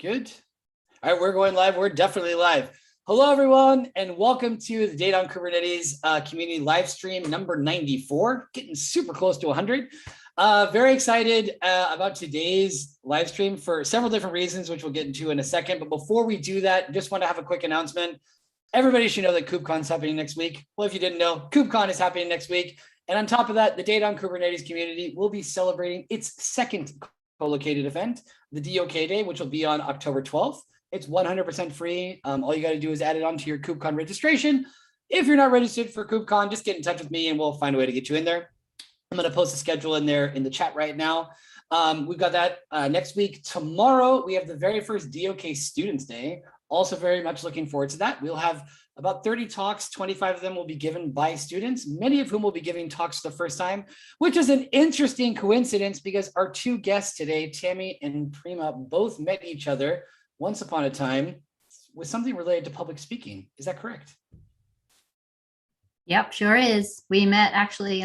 Good. All right, we're going live. We're definitely live. Hello, everyone, and welcome to the Data on Kubernetes community live stream number 94, getting super close to 100. Very excited about today's live stream for several different reasons, which we'll get into in a second. But before we do that, just want to have a quick announcement. Everybody should know that KubeCon is happening next week. Well, if you didn't know, KubeCon is happening next week. And on top of that, the Data on Kubernetes community will be celebrating its second co-located event, the DoK Day, which will be on October 12th. It's 100% free. All you got to do is add it onto your KubeCon registration. If you're not registered for KubeCon, just get in touch with me and we'll find a way to get you in there. I'm going to post a schedule in there in the chat right now. We've got that next week. Tomorrow, we have the very first DoK Students Day. Also very much looking forward to that. We'll have about 30 talks. 25 of them will be given by students, many of whom will be giving talks for the first time, which is an interesting coincidence because our two guests today, Tammy and Prima, both met each other once upon a time with something related to public speaking. Is that correct? Yep, sure is. We met actually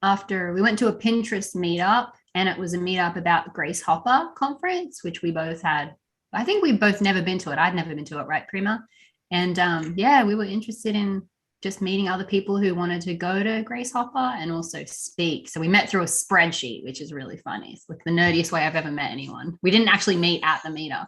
after we went to a Pinterest meetup, and it was a meetup about the Grace Hopper conference, which we both had. I think we've both never been to it. I'd never been to it, right, Prima? And yeah, we were interested in just meeting other people who wanted to go to Grace Hopper and also speak. So we met through a spreadsheet, which is really funny. It's like the nerdiest way I've ever met anyone. We didn't actually meet at the meetup.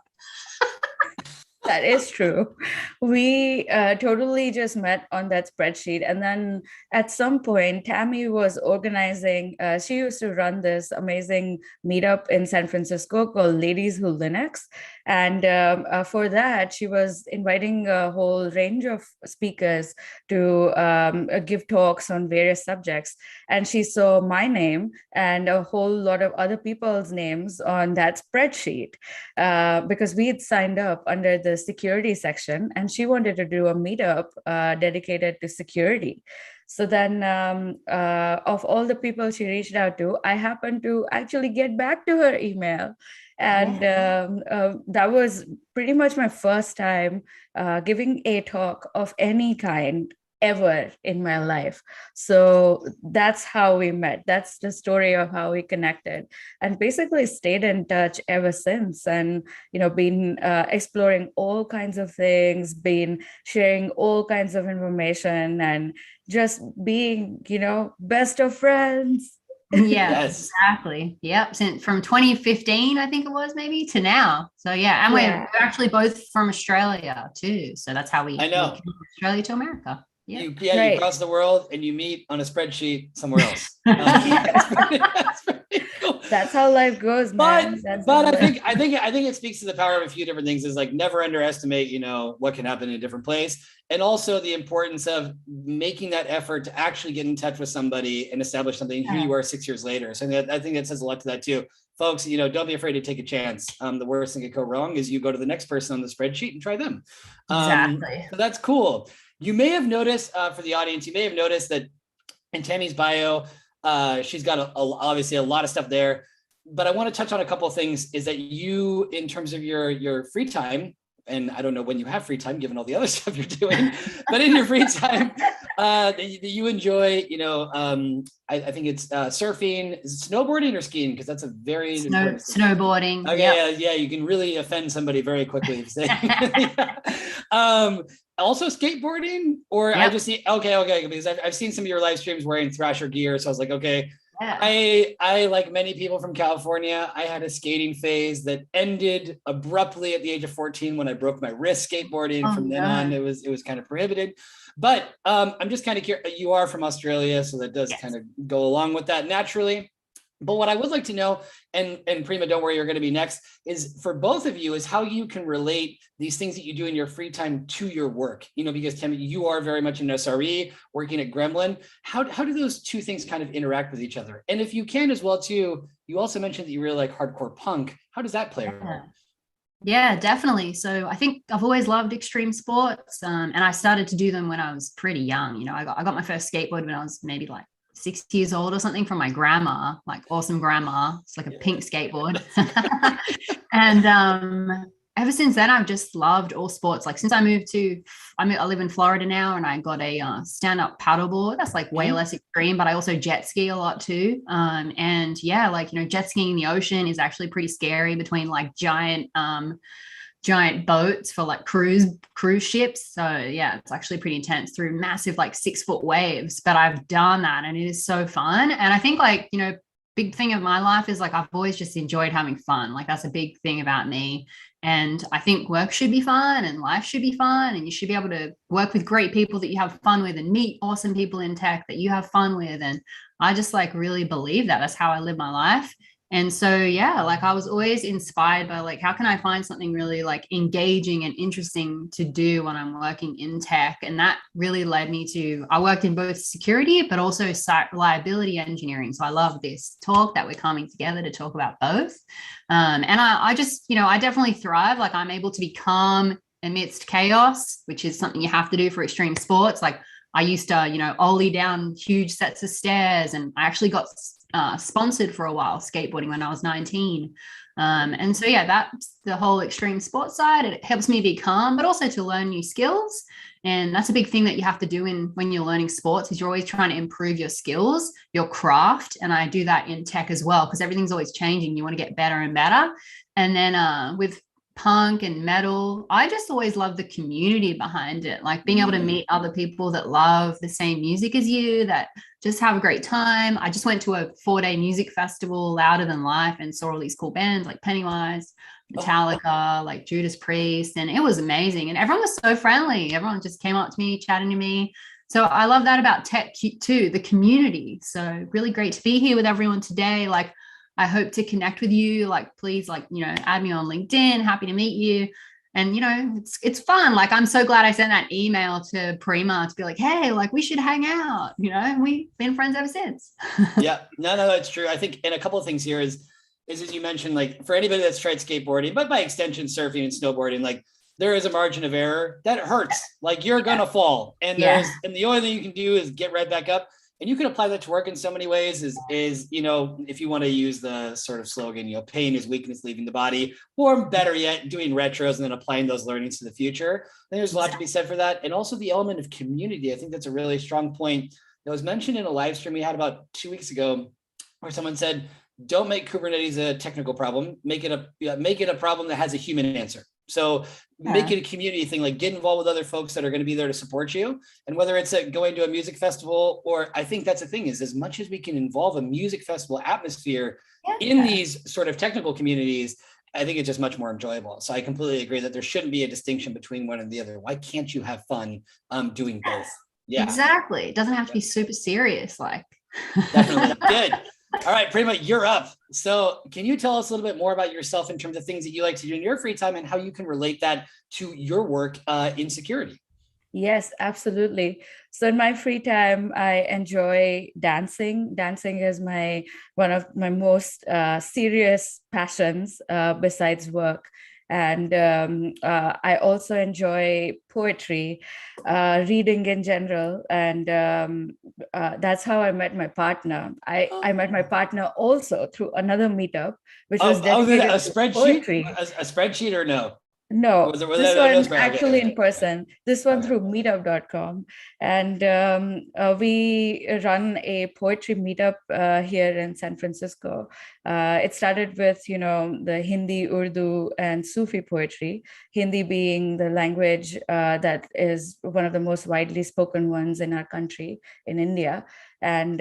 That is true. We totally just met on that spreadsheet. And then at some point, Tammy was organizing, she used to run this amazing meetup in San Francisco called Ladies Who Linux. And for that, she was inviting a whole range of speakers to give talks on various subjects. And she saw my name and a whole lot of other people's names on that spreadsheet because we had signed up under the security section, and she wanted to do a meetup dedicated to security. So then of all the people she reached out to, I happened to actually get back to her email. And that was pretty much my first time giving a talk of any kind ever in my life. So that's how we met. That's the story of how we connected, and basically stayed in touch ever since. And, you know, been exploring all kinds of things, been sharing all kinds of information, and just being, you know, best of friends. Yeah, yes. Exactly. Yep. Since from 2015, I think it was maybe to now. So yeah, and we're actually both from Australia too. So that's how we came from Australia to America. Yeah, you cross the world and you meet on a spreadsheet somewhere else. That's pretty cool. That's how life goes, man. But I think it speaks to the power of a few different things. Is like never underestimate, you know, what can happen in a different place, and also the importance of making that effort to actually get in touch with somebody and establish something. Here you are 6 years later. So I think that says a lot to that too. Folks, you know, don't be afraid to take a chance. The worst thing that could go wrong is you go to the next person on the spreadsheet and try them. Exactly. So that's cool. You may have noticed, for the audience, you may have noticed that in Tammy's bio, she's got obviously a lot of stuff there, but I want to touch on a couple of things. Is that you, in terms of your free time, and I don't know when you have free time, given all the other stuff you're doing, but in your free time, that you enjoy, you know, I think it's surfing, is it snowboarding or skiing? Because that's a very snowboarding. Okay, yeah, you can really offend somebody very quickly. Also skateboarding, or I just see okay, because I've seen some of your live streams wearing Thrasher gear, so I was like, okay. Yeah. I like many people from California, I had a skating phase that ended abruptly at the age of 14 when I broke my wrist skateboarding. From then on, it was kind of prohibited. But I'm just kind of curious. You are from Australia, so that does kind of go along with that naturally. But what I would like to know, and Prima, don't worry, you're going to be next, is for both of you, is how you can relate these things that you do in your free time to your work. You know, because Tammy, you are very much an SRE working at Gremlin. How do those two things kind of interact with each other? And if you can as well too, you also mentioned that you really like hardcore punk. How does that play a role? Yeah, definitely. So I think I've always loved extreme sports, and I started to do them when I was pretty young. You know, I got my first skateboard when I was maybe like 6 years old or something from my grandma, like awesome grandma. It's like a pink skateboard. And ever ever since then, I've just loved all sports. Like since I moved to, I live in Florida now, and I got a stand-up paddleboard. That's like way less extreme, but I also jet ski a lot too. And yeah, like, jet skiing in the ocean is actually pretty scary between like giant boats for like cruise ships. So yeah, it's actually pretty intense through massive like 6-foot waves. But I've done that, and it is so fun. And I think like, big thing of my life is like I've always just enjoyed having fun. Like that's a big thing about me. And I think work should be fun and life should be fun, and you should be able to work with great people that you have fun with and meet awesome people in tech that you have fun with. And I just like really believe that. That's how I live my life. And so, yeah, like I was always inspired by like, how can I find something really like engaging and interesting to do when I'm working in tech? And that really led me to, I worked in both security, but also site reliability engineering. So I love this talk that we're coming together to talk about both. And I just, I definitely thrive. Like I'm able to be calm amidst chaos, which is something you have to do for extreme sports. Like I used to, ollie down huge sets of stairs, and I actually got sponsored for a while skateboarding when I was 19. And so, yeah, that's the whole extreme sports side. It helps me be calm, but also to learn new skills. And that's a big thing that you have to do when you're learning sports, is you're always trying to improve your skills, your craft. And I do that in tech as well, because everything's always changing. You want to get better and better. And then with punk and metal, I just always love the community behind it, like being able to meet other people that love the same music as you, that just have a great time. I just went to a 4-day music festival, Louder Than Life, and saw all these cool bands like Pennywise, Metallica, like Judas Priest, and it was amazing. And everyone was so friendly. Everyone just came up to me, chatting to me. So I love that about tech too, the community. So really great to be here with everyone today. Like I hope to connect with you. Like, please, like, add me on LinkedIn. Happy to meet you. And, it's fun. Like, I'm so glad I sent that email to Prima to be like, hey, like, we should hang out, and we've been friends ever since. Yeah, no, it's true. I think, and a couple of things here is as you mentioned, like for anybody that's tried skateboarding, but by extension, surfing and snowboarding, like there is a margin of error that hurts. Like you're going to fall, and and the only thing you can do is get right back up. And you can apply that to work in so many ways is, if you want to use the sort of slogan, pain is weakness leaving the body, or better yet, doing retros and then applying those learnings to the future. I think there's a lot to be said for that. And also the element of community. I think that's a really strong point that was mentioned in a live stream we had about 2 weeks ago, where someone said, don't make Kubernetes a technical problem, make it a problem that has a human answer. So make it a community thing, like get involved with other folks that are going to be there to support you. And whether it's going to a music festival, or I think that's the thing is, as much as we can involve a music festival atmosphere in these sort of technical communities, I think it's just much more enjoyable. So I completely agree that there shouldn't be a distinction between one and the other. Why can't you have fun doing both? Yeah, exactly. It doesn't have to be super serious. Like, definitely. Good. All right, Prima, you're up. So can you tell us a little bit more about yourself in terms of things that you like to do in your free time and how you can relate that to your work in security? Yes, absolutely. So in my free time, I enjoy dancing. Dancing is one of my most serious passions besides work. And I also enjoy poetry, reading in general. And that's how I met my partner. I met my partner also through another meetup, which was dedicated a to spreadsheet? poetry. A spreadsheet or no? No, this one actually in person, this one through meetup.com. And we run a poetry meetup here in San Francisco. It started with, the Hindi, Urdu, and Sufi poetry, Hindi being the language that is one of the most widely spoken ones in our country, in India. And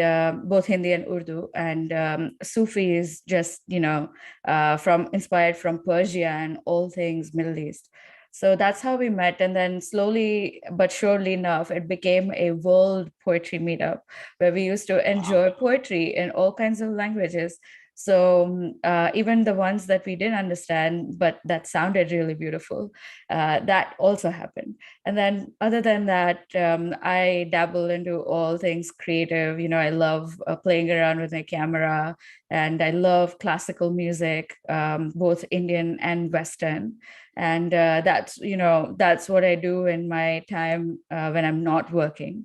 both Hindi and Urdu, and Sufi is just, inspired from Persia and all things Middle East. So that's how we met. And then slowly but surely enough, it became a world poetry meetup where we used to enjoy poetry in all kinds of languages. So even the ones that we didn't understand, but that sounded really beautiful, that also happened. And then other than that, I dabble into all things creative. I love playing around with my camera, and I love classical music, both Indian and Western. And that's what I do in my time when I'm not working.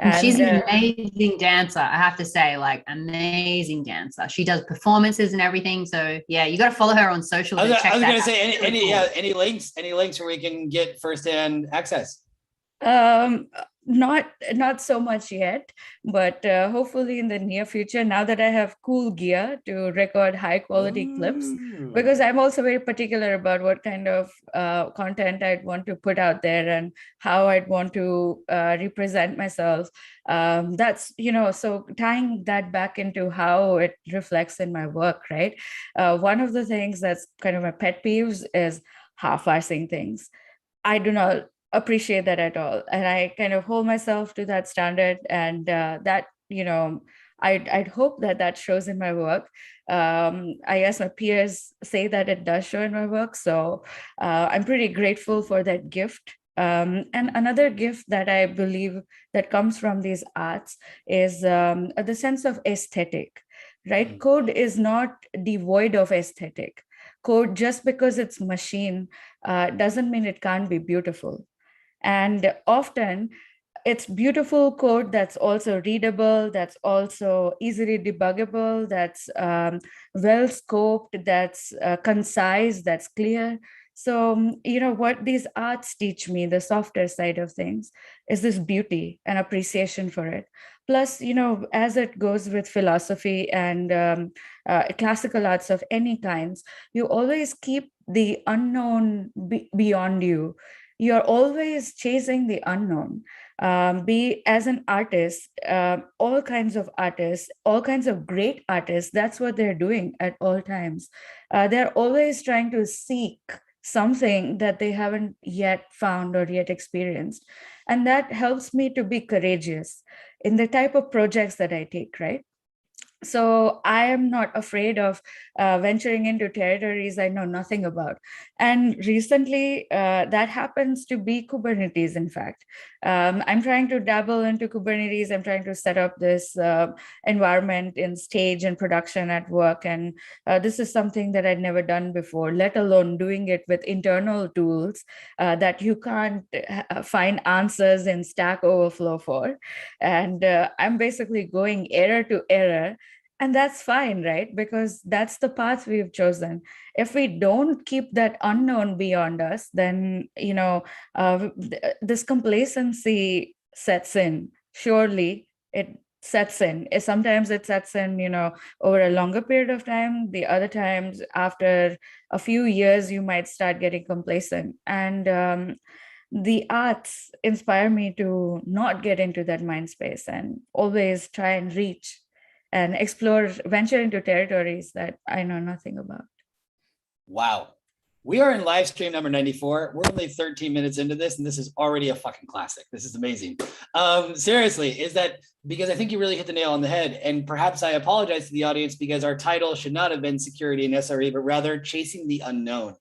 And she's an And amazing dancer, I have to say, like amazing dancer. She does performances and everything. So yeah, you got to follow her on social. I was Check going that to out. say It's really cool. any links where we can get firsthand access. Um, not so much yet, but hopefully in the near future, now that I have cool gear to record high quality clips, because I'm also very particular about what kind of content I'd want to put out there and how I'd want to represent myself. That's, so tying that back into how it reflects in my work, right? One of the things that's kind of my pet peeves is half-assing things. I do not appreciate that at all, and I kind of hold myself to that standard, and that I'd hope that that shows in my work. I guess my peers say that it does show in my work, so I'm pretty grateful for that gift. And another gift that I believe that comes from these arts is the sense of aesthetic, right? Code is not devoid of aesthetic. Code, just because it's machine, doesn't mean it can't be beautiful. And often it's beautiful code that's also readable, that's also easily debuggable, that's well scoped, that's concise, that's clear. So, what these arts teach me, the softer side of things, is this beauty and appreciation for it. Plus, as it goes with philosophy and classical arts of any kinds, you always keep the unknown beyond you. You're always chasing the unknown. Be as an artist, all kinds of artists, all kinds of great artists, that's what they're doing at all times. They're always trying to seek something that they haven't yet found or yet experienced. And that helps me to be courageous in the type of projects that I take, right? So I am not afraid of venturing into territories I know nothing about. And recently, that happens to be Kubernetes, in fact. I'm trying to dabble into Kubernetes. I'm trying to set up this environment in stage and production at work. And this is something that I'd never done before, let alone doing it with internal tools that you can't find answers in Stack Overflow for. And I'm basically going error to error. And that's fine, right? Because that's the path we've chosen. If we don't keep that unknown beyond us, then, this complacency sets in. Surely it sets in. Sometimes it sets in, over a longer period of time. The other times, after a few years, you might start getting complacent. And the arts inspire me to not get into that mind space and always try and reach and explore, venture into territories that I know nothing about. Wow. We are in live stream number 94. We're only 13 minutes into this, and this is already a fucking classic. This is amazing. Seriously, is that because I think you really hit the nail on the head. And perhaps I apologize to the audience because our title should not have been Security and SRE, but rather Chasing the Unknown.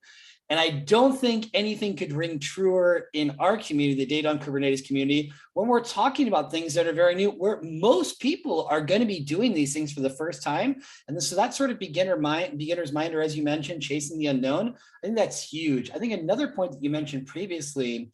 And I don't think anything could ring truer in our community, the Data on Kubernetes community, when we're talking about things that are very new, where most people are going to be doing these things for the first time. And so that sort of beginner's mind, or as you mentioned, chasing the unknown, I think that's huge. I think another point that you mentioned previously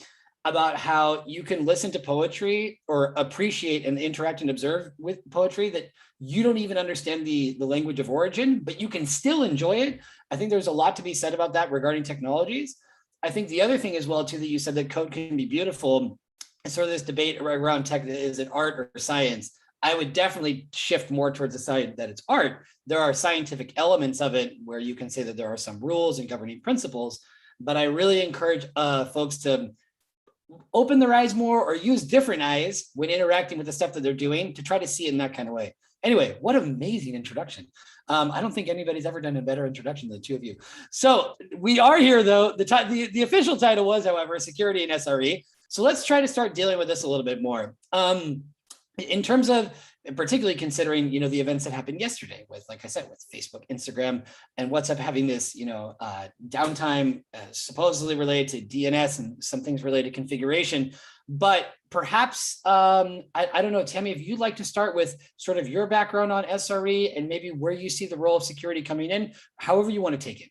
about how you can listen to poetry or appreciate and interact and observe with poetry that you don't even understand the language of origin, but you can still enjoy it. I think there's a lot to be said about that regarding technologies. I think the other thing as well, too, that you said that code can be beautiful, and sort of this debate around tech, is it art or science? I would definitely shift more towards the side that it's art. There are scientific elements of it where you can say that there are some rules and governing principles, but I really encourage folks to open their eyes more or use different eyes when interacting with the stuff that they're doing to try to see it in that kind of way. Anyway, what an amazing introduction. I don't think anybody's ever done a better introduction than the two of you. So we are here, though. The official title was, however, Security and SRE. So let's try to start dealing with this a little bit more. In terms of particularly considering, the events that happened yesterday with, like I said, with Facebook, Instagram, and WhatsApp having this, downtime supposedly related to DNS and some things related to configuration. But perhaps, I don't know, Tammy, if you'd like to start with sort of your background on SRE and maybe where you see the role of security coming in, however you want to take it.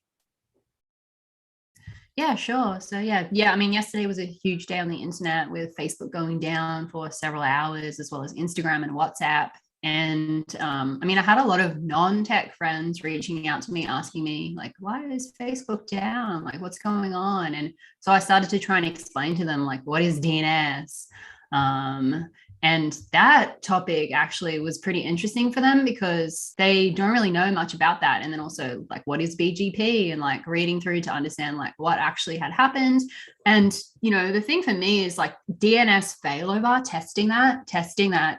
Yeah, sure. So I mean, yesterday was a huge day on the internet with Facebook going down for several hours, as well as Instagram and WhatsApp. And I mean, I had a lot of non-tech friends reaching out to me, asking me like, why is Facebook down? Like, what's going on? And so I started to try and explain to them like, what is DNS? Um, and that topic actually was pretty interesting for them because they don't really know much about that. And then also like, what is BGP, and like reading through to understand like what actually had happened. And, the thing for me is like DNS failover, testing that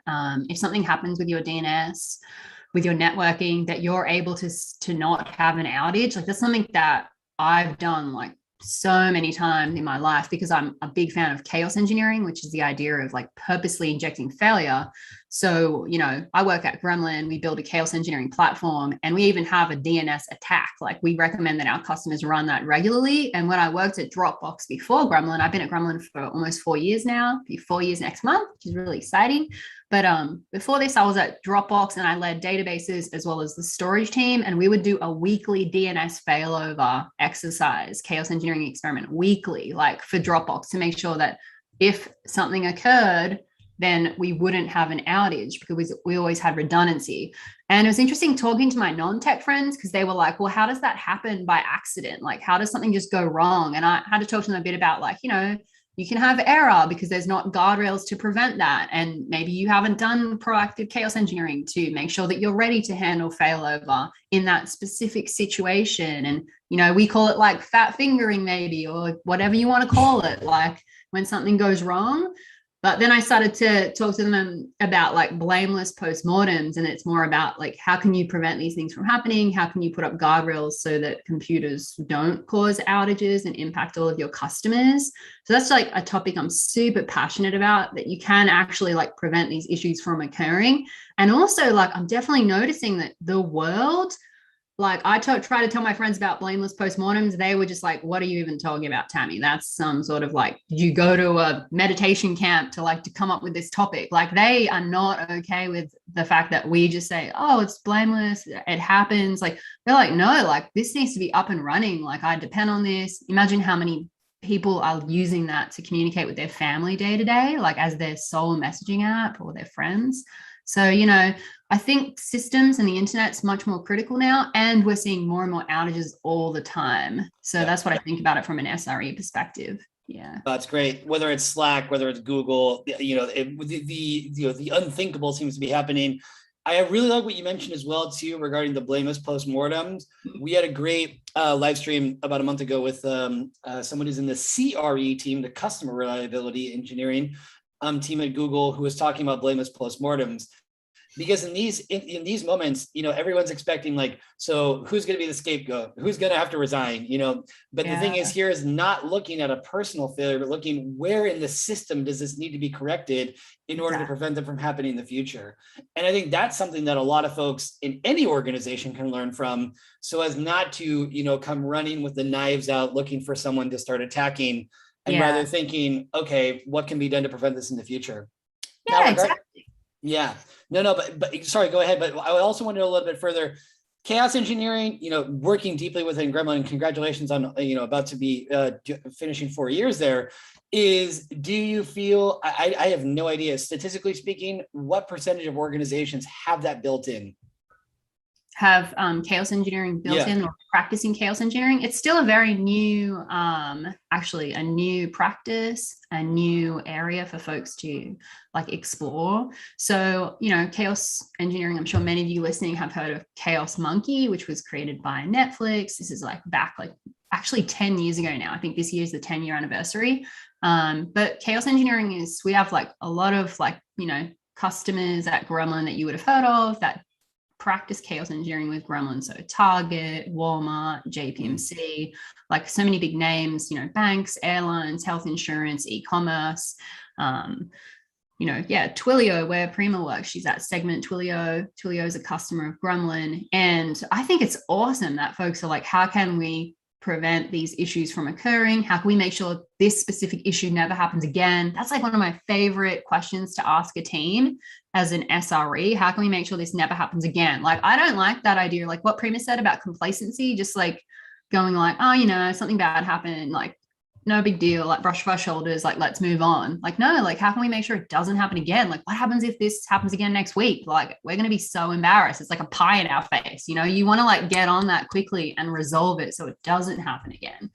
if something happens with your DNS, with your networking, that you're able to not have an outage. Like that's something that I've done like so many times in my life because I'm a big fan of chaos engineering, which is the idea of like purposely injecting failure. So, I work at Gremlin, we build a chaos engineering platform, and we even have a DNS attack. Like we recommend that our customers run that regularly. And when I worked at Dropbox before Gremlin, I've been at Gremlin for almost 4 years now, be 4 years next month, which is really exciting. But before this, I was at Dropbox and I led databases as well as the storage team. And we would do a weekly DNS failover exercise, chaos engineering experiment weekly, like for Dropbox, to make sure that if something occurred, then we wouldn't have an outage because we always had redundancy. And it was interesting talking to my non-tech friends because they were like, well, how does that happen by accident? Like, how does something just go wrong? And I had to talk to them a bit about like, you can have error because there's not guardrails to prevent that. And maybe you haven't done proactive chaos engineering to make sure that you're ready to handle failover in that specific situation. And, we call it like fat fingering maybe, or whatever you want to call it, like when something goes wrong. But then I started to talk to them about like blameless postmortems. And it's more about like, how can you prevent these things from happening? How can you put up guardrails so that computers don't cause outages and impact all of your customers? So that's like a topic I'm super passionate about, that you can actually like prevent these issues from occurring. And also like, I'm definitely noticing that the world, like I try to tell my friends about blameless postmortems. They were just like, what are you even talking about, Tammy? That's some sort of like, you go to a meditation camp to come up with this topic. Like they are not okay with the fact that we just say, oh, it's blameless, it happens. Like they're like, no, like this needs to be up and running. Like I depend on this. Imagine how many people are using that to communicate with their family day to day, like as their sole messaging app or their friends. So, I think systems and the internet's much more critical now, and we're seeing more and more outages all the time. So that's what I think about it from an SRE perspective. Yeah. That's great. Whether it's Slack, whether it's Google, the unthinkable seems to be happening. I really like what you mentioned as well too regarding the blameless postmortems. We had a great live stream about a month ago with someone who's in the CRE team, the customer reliability engineering team at Google, who was talking about blameless postmortems. Because in these moments, everyone's expecting like, so who's going to be the scapegoat? Who's going to have to resign? But the thing is here is not looking at a personal failure, but looking where in the system does this need to be corrected in order to prevent them from happening in the future. And I think that's something that a lot of folks in any organization can learn from, so as not to, come running with the knives out, looking for someone to start attacking, and rather thinking, okay, what can be done to prevent this in the future? Yeah, exactly. Yeah, no, but sorry, go ahead. But I also want to know a little bit further. Chaos engineering, working deeply within Gremlin, and congratulations on, about to be finishing 4 years there. Do you feel, I have no idea, statistically speaking, what percentage of organizations have that built in? Have chaos engineering built in, or practicing chaos engineering? It's still a very new, actually a new practice, a new area for folks to like explore. So, chaos engineering, I'm sure many of you listening have heard of Chaos Monkey, which was created by Netflix. This is like back like actually 10 years ago now. I think this year is the 10-year anniversary. But chaos engineering we have like a lot of like, customers at Gremlin that you would have heard of that practice chaos engineering with Gremlin. So Target, Walmart, JPMC, like so many big names, banks, airlines, health insurance, e-commerce, Twilio, where Prima works. She's at Segment Twilio. Twilio is a customer of Gremlin. And I think it's awesome that folks are like, how can we prevent these issues from occurring? How can we make sure this specific issue never happens again? That's like one of my favorite questions to ask a team as an SRE. How can we make sure this never happens again? Like, I don't like that idea, like what Prima said about complacency, just like going like, oh, you know, something bad happened, like no big deal, like brush our shoulders, like let's move on. Like, no, like how can we make sure it doesn't happen again? Like what happens if this happens again next week? Like we're going to be so embarrassed. It's like a pie in our face, you know. You want to like get on that quickly and resolve it so it doesn't happen again.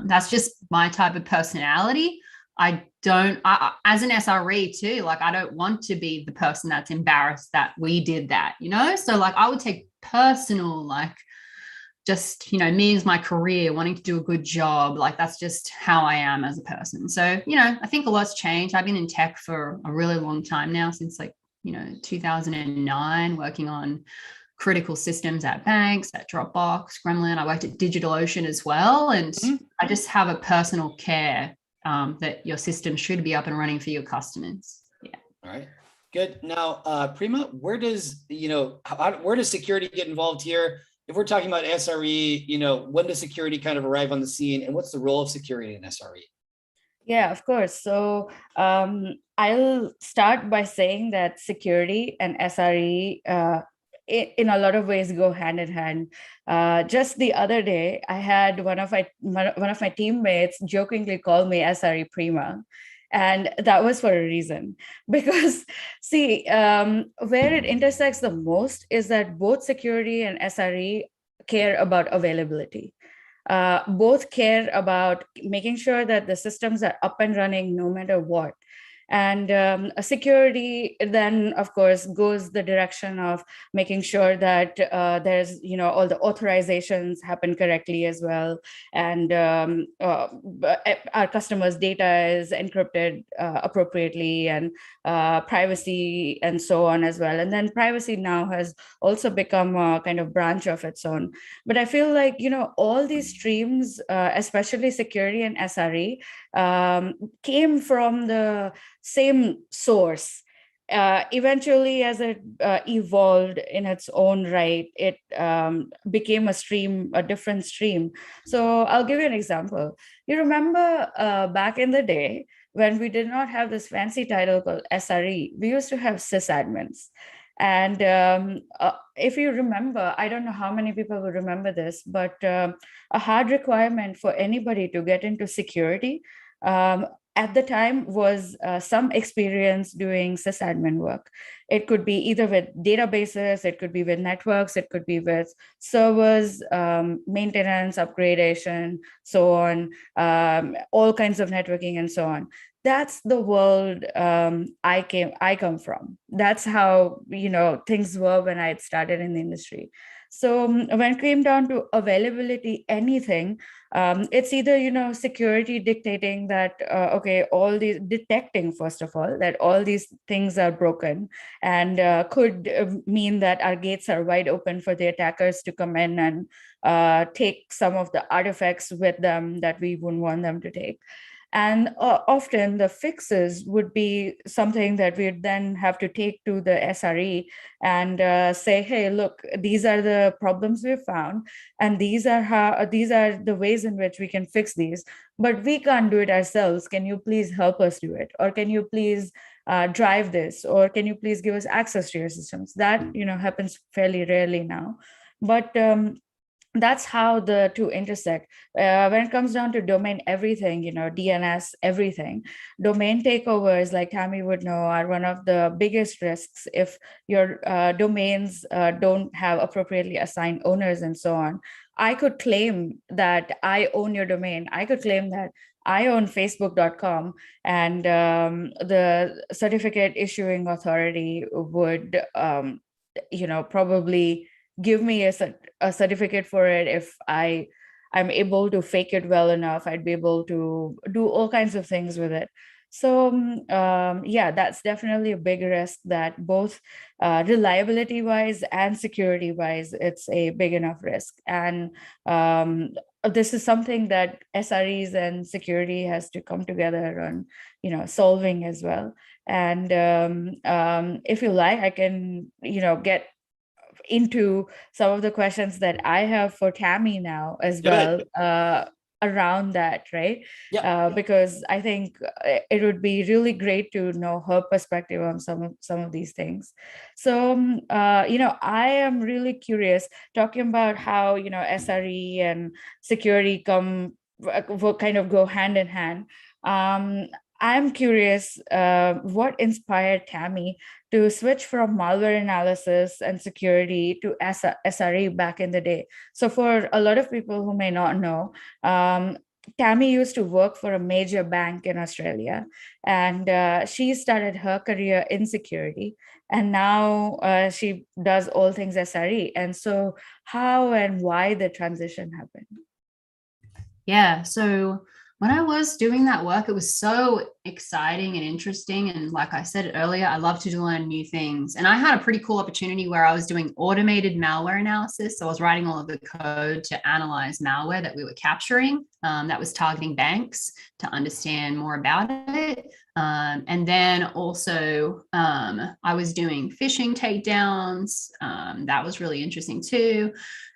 That's just my type of personality. I as an SRE too, like I don't want to be the person that's embarrassed that we did that, you know. So like I would take personal, like just, you know, me as my career, wanting to do a good job. Like that's just how I am as a person. So, you know, I think a lot's changed. I've been in tech for a really long time now, since like, you know, 2009, working on critical systems at banks, at Dropbox, Gremlin. I worked at DigitalOcean as well. And I just have a personal care that your system should be up and running for your customers. Yeah. All right. Good. Now, Prima, where does security get involved here? If we're talking about SRE, you know, when does security kind of arrive on the scene, and what's the role of security in SRE? Yeah, of course. So I'll start by saying that security and SRE in a lot of ways go hand in hand. Just the other day, I had one of my teammates jokingly call me SRE Prima. And that was for a reason, because see, where it intersects the most is that both security and SRE care about availability. Both care about making sure that the systems are up and running no matter what. And security then, of course, goes the direction of making sure that there's, you know, all the authorizations happen correctly as well. And our customers' data is encrypted appropriately, and privacy and so on as well. And then privacy now has also become a kind of branch of its own. But I feel like, you know, all these streams, especially security and SRE, came from the same source. Eventually, as it evolved in its own right, it became a different stream. So I'll give you an example. You remember back in the day when we did not have this fancy title called SRE, we used to have sysadmins. And if you remember, I don't know how many people will remember this, but a hard requirement for anybody to get into security at the time was some experience doing sysadmin work. It could be either with databases, it could be with networks, it could be with servers, maintenance, upgradation, so on, all kinds of networking and so on. That's the world I come from. That's how, you know, things were when I had started in the industry. So when it came down to availability, anything, it's either, you know, security dictating that, okay, all these detecting, first of all, that all these things are broken, and could mean that our gates are wide open for the attackers to come in and take some of the artifacts with them that we wouldn't want them to take. And often the fixes would be something that we'd then have to take to the SRE and say, hey, look, these are the problems we've found, and these are the ways in which we can fix these, but we can't do it ourselves. Can you please help us do it? Or can you please drive this? Or can you please give us access to your systems? That, you know, happens fairly rarely now. But that's how the two intersect. When it comes down to domain everything, you know, DNS everything, domain takeovers, like Tammy would know, are one of the biggest risks if your domains don't have appropriately assigned owners and so on. I could claim that I own your domain. I could claim that I own facebook.com, and the certificate issuing authority would, you know, probably give me a certificate for it. If I'm able to fake it well enough, I'd be able to do all kinds of things with it. So yeah, that's definitely a big risk, that both reliability wise and security wise, it's a big enough risk. And this is something that SREs and security has to come together on, you know, solving as well. And if you like, I can, you know, get into some of the questions that I have for Tammy now as well, around that, right? Yeah. Because I think it would be really great to know her perspective on some of these things. So, I am really curious talking about how, SRE and security kind of go hand in hand. I'm curious, what inspired Tammy to switch from malware analysis and security to SRE back in the day? So for a lot of people who may not know, Tammy used to work for a major bank in Australia, and she started her career in security. And now she does all things SRE. And so how and why the transition happened? Yeah. So when I was doing that work, it was so exciting and interesting. And like I said earlier, I love to learn new things. And I had a pretty cool opportunity where I was doing automated malware analysis. So I was writing all of the code to analyze malware that we were capturing that was targeting banks to understand more about it. And then also I was doing phishing takedowns. That was really interesting too.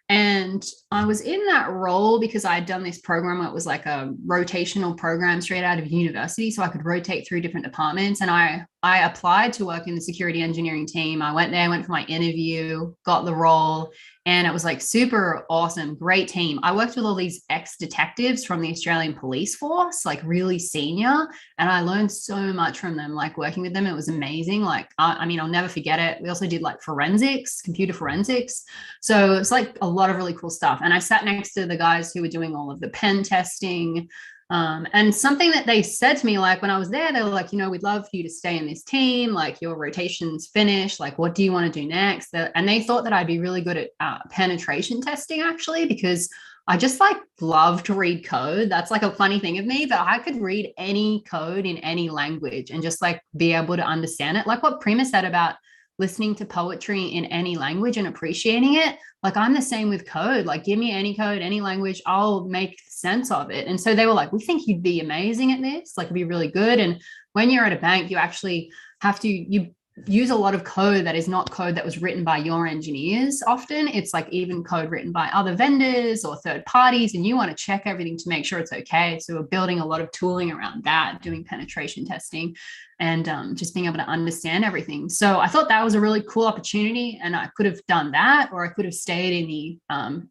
And I was in that role because I had done this program that was like a rotational program straight out of university. So I could rotate through different departments. And I applied to work in the security engineering team. I went there, went for my interview, got the role. And it was like super awesome, great team. I worked with all these ex-detectives from the Australian police force, like really senior. And I learned so much from them, like working with them. It was amazing. Like, I mean, I'll never forget it. We also did like forensics, computer forensics. So it's like a lot of really cool stuff. And I sat next to the guys who were doing all of the pen testing. And something that they said to me, like when I was there, they were like, we'd love for you to stay in this team. Like your rotation's finished. Like, what do you want to do next? And they thought that I'd be really good at penetration testing, actually, because I just like love to read code. That's like a funny thing of me, but I could read any code in any language and just like be able to understand it. Like what Prima said about listening to poetry in any language and appreciating it. Like I'm the same with code. Like give me any code, any language, I'll make sense of it. And so they were like, we think you'd be amazing at this, like it'd be really good. And when you're at a bank, you actually have to, you use a lot of code that is not code that was written by your engineers. Often it's like even code written by other vendors or third parties, and you want to check everything to make sure it's okay. So we're building a lot of tooling around that, doing penetration testing and just being able to understand everything. So I thought that was a really cool opportunity, and I could have done that, or I could have stayed in the,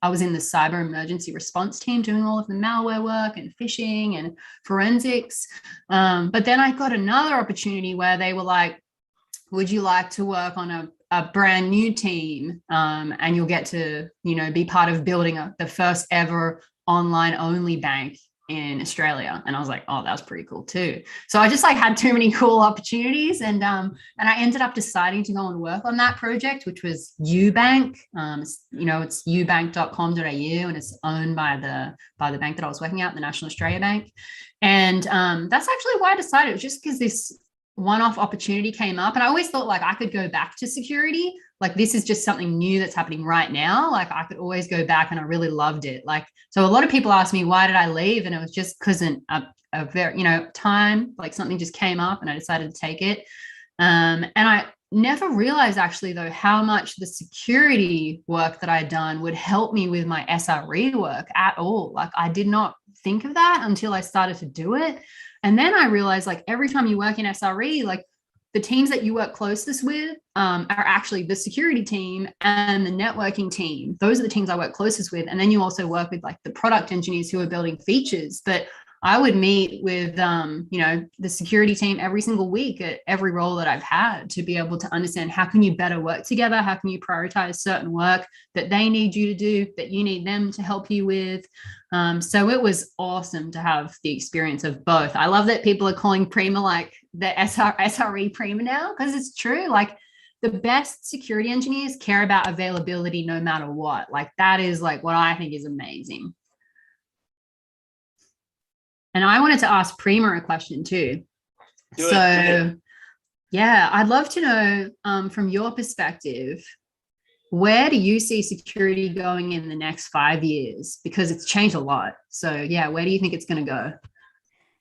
I was in the cyber emergency response team doing all of the malware work and phishing and forensics. But then I got another opportunity where they were like, would you like to work on a brand new team and you'll get to, be part of building the first ever online only bank in Australia? And I was like, oh, that was pretty cool too. So I just like had too many cool opportunities, and I ended up deciding to go and work on that project, which was Ubank. It's ubank.com.au, and it's owned by the bank that I was working at, the National Australia Bank. And that's actually why I decided. It was just because this one-off opportunity came up, and I always thought like I could go back to security. Like this is just something new that's happening right now. Like I could always go back, and I really loved it. Like, so a lot of people ask me, why did I leave? And it was just because a very, time, like something just came up and I decided to take it. And I never realized actually though, how much the security work that I'd done would help me with my SRE work at all. Like I did not think of that until I started to do it. And then I realized like every time you work in SRE, like the teams that you work closest with are actually the security team and the networking team. Those are the teams I work closest with. And then you also work with like the product engineers who are building features. But I would meet with, the security team every single week at every role that I've had to be able to understand how can you better work together? How can you prioritize certain work that they need you to do, that you need them to help you with? So it was awesome to have the experience of both. I love that people are calling Prima like the SRE Prima now, because it's true. Like the best security engineers care about availability no matter what. Like that is like what I think is amazing. And I wanted to ask Prima a question too. Yeah, I'd love to know from your perspective, where do you see security going in the next 5 years? Because it's changed a lot. So yeah, where do you think it's going to go?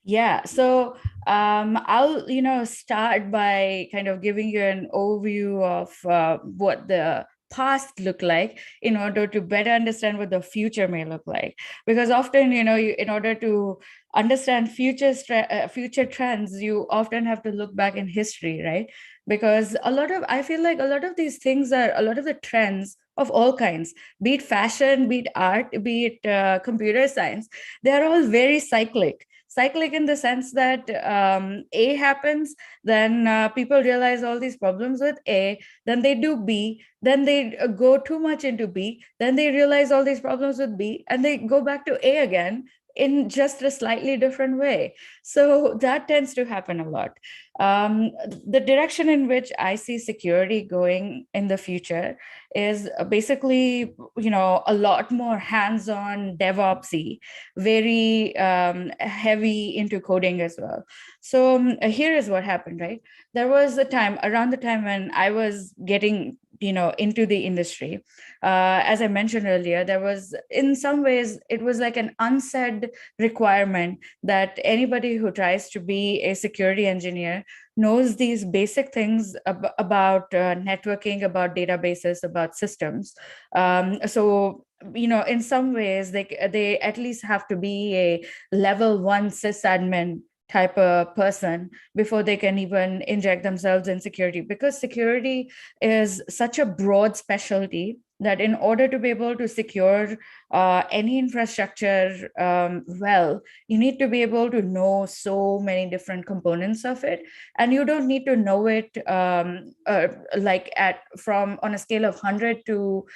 Yeah, so I'll start by kind of giving you an overview of what the past look like in order to better understand what the future may look like. Because often, in order to understand future trends, you often have to look back in history, right? Because I feel like a lot of these things are a lot of the trends of all kinds, be it fashion, be it art, be it computer science, they're all very cyclic in the sense that A happens, then people realize all these problems with A, then they do B, then they go too much into B, then they realize all these problems with B, and they go back to A again in just a slightly different way. So that tends to happen a lot. The direction in which I see security going in the future is basically, a lot more hands-on DevOpsy, very heavy into coding as well. So here is what happened, right? There was around the time when I was getting into the industry. As I mentioned earlier, there was, in some ways, it was like an unsaid requirement that anybody who tries to be a security engineer knows these basic things about networking, about databases, about systems. So in some ways, they at least have to be a level 1 sysadmin type of person before they can even inject themselves in security, because security is such a broad specialty that in order to be able to secure any infrastructure well, you need to be able to know so many different components of it, and you don't need to know it from on a scale of 100 to